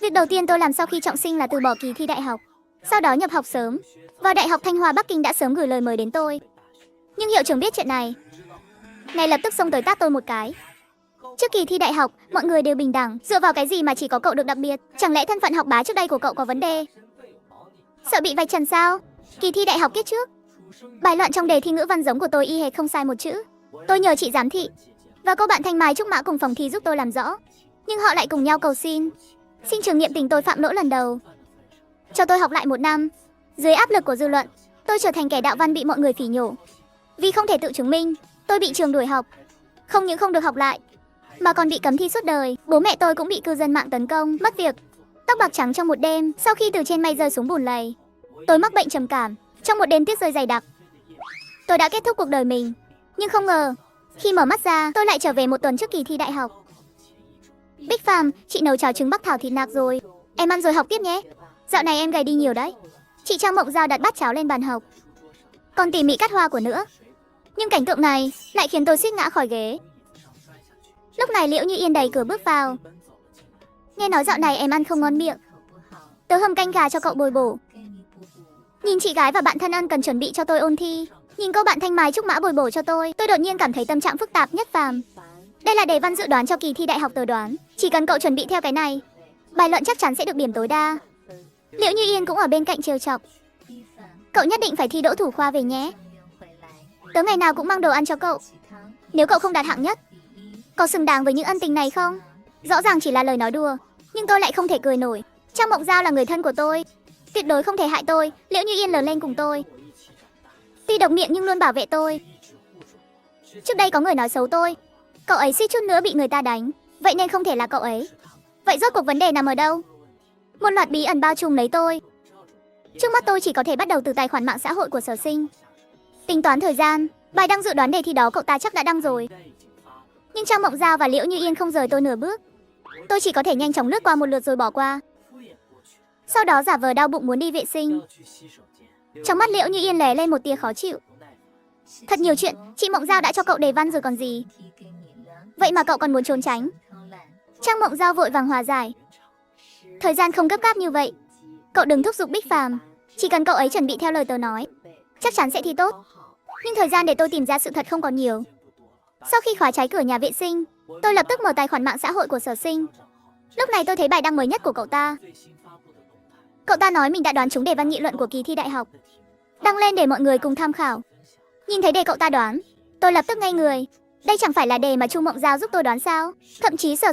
Việc đầu tiên tôi làm sau khi trọng sinh là từ bỏ kỳ thi đại học, sau đó nhập học sớm. Vào Đại học Thanh Hoa Bắc Kinh đã sớm gửi lời mời đến tôi. Nhưng hiệu trưởng biết chuyện này, ngay lập tức xông tới tát tôi một cái. Trước kỳ thi đại học, mọi người đều bình đẳng, dựa vào cái gì mà chỉ có cậu được đặc biệt? Chẳng lẽ thân phận học bá trước đây của cậu có vấn đề? Sợ bị vạch trần sao? Kỳ thi đại học kết trước, bài luận trong đề thi ngữ văn giống của tôi y hệt không sai một chữ. Tôi nhờ chị giám thị và cô bạn Thanh Mai Trúc Mã cùng phòng thi giúp tôi làm rõ, nhưng họ lại cùng nhau cầu xin trường nghiệm tình tôi phạm lỗi lần đầu, cho tôi học lại 1 năm. Dưới áp lực của dư luận, tôi trở thành kẻ đạo văn bị mọi người phỉ nhổ. Vì không thể tự chứng minh, tôi bị trường đuổi học. Không những không được học lại, mà còn bị cấm thi suốt đời. Bố mẹ tôi cũng bị cư dân mạng tấn công, mất việc, tóc bạc trắng trong một đêm sau khi từ trên mây rơi xuống bùn lầy. Tôi mắc bệnh trầm cảm trong một đêm tuyết rơi dày đặc. Tôi đã kết thúc cuộc đời mình, nhưng không ngờ khi mở mắt ra, tôi lại trở về 1 tuần trước kỳ thi đại học. Bích Phàm, chị nấu cháo trứng bắc thảo thịt nạc rồi, em ăn rồi học tiếp nhé. Dạo này em gầy đi nhiều đấy. Chị Trang Mộng Giao đặt bát cháo lên bàn học, còn tỉ mỉ cắt hoa của nữa. Nhưng cảnh tượng này lại khiến tôi suýt ngã khỏi ghế. Lúc này Liễu Như Yên đẩy cửa bước vào. Nghe nói dạo này em ăn không ngon miệng, tớ hầm canh gà cho cậu bồi bổ. Nhìn chị gái và bạn thân ân cần chuẩn bị cho tôi ôn thi, nhìn cô bạn Thanh Mai Trúc Mã bồi bổ cho tôi đột nhiên cảm thấy tâm trạng phức tạp nhất Phàm. Đây là đề văn dự đoán cho kỳ thi đại học tớ đoán, chỉ cần cậu chuẩn bị theo cái này, bài luận chắc chắn sẽ được điểm tối đa. Liễu Như Yên cũng ở bên cạnh trêu chọc. Cậu nhất định phải thi đỗ thủ khoa về nhé. Tớ ngày nào cũng mang đồ ăn cho cậu. Nếu cậu không đạt hạng nhất, có xứng đáng với những ân tình này không? Rõ ràng chỉ là lời nói đùa, nhưng tôi lại không thể cười nổi. Trang Mộng Giao là người thân của tôi, tuyệt đối không thể hại tôi. Liễu Như Yên lớn lên cùng tôi, tuy độc miệng nhưng luôn bảo vệ tôi. Trước đây có người nói xấu tôi, cậu ấy suýt chút nữa bị người ta đánh, vậy nên không thể là cậu ấy. Vậy rốt cuộc vấn đề nằm ở đâu? Một loạt bí ẩn bao trùm lấy tôi. Trước mắt tôi chỉ có thể bắt đầu từ tài khoản mạng xã hội của Sở Sinh. Tính toán thời gian, bài đăng dự đoán đề thi đó cậu ta chắc đã đăng rồi. Nhưng Trang Mộng Giao và Liễu Như Yên không rời tôi nửa bước. Tôi chỉ có thể nhanh chóng lướt qua một lượt rồi bỏ qua. Sau đó giả vờ đau bụng muốn đi vệ sinh. Trong mắt Liễu Như Yên lóe lên một tia khó chịu. Thật nhiều chuyện, chị Mộng Giao đã cho cậu đề văn rồi còn gì. Vậy mà cậu còn muốn trốn tránh. Trang Mộng Giao vội vàng hòa giải. Thời gian không gấp gáp như vậy. Cậu đừng thúc giục Bích Phàm, chỉ cần cậu ấy chuẩn bị theo lời tớ nói, chắc chắn sẽ thi tốt. Nhưng thời gian để tôi tìm ra sự thật không còn nhiều. Sau khi khóa trái cửa nhà vệ sinh, tôi lập tức mở tài khoản mạng xã hội của Sở Sinh. Lúc này tôi thấy bài đăng mới nhất của cậu ta. Cậu ta nói mình đã đoán trúng đề văn nghị luận của kỳ thi đại học, đăng lên để mọi người cùng tham khảo. Nhìn thấy đề cậu ta đoán, tôi lập tức ngây người. Đây chẳng phải là đề mà Chu Mộng Giao giúp tôi đoán sao? Thậm chí Sở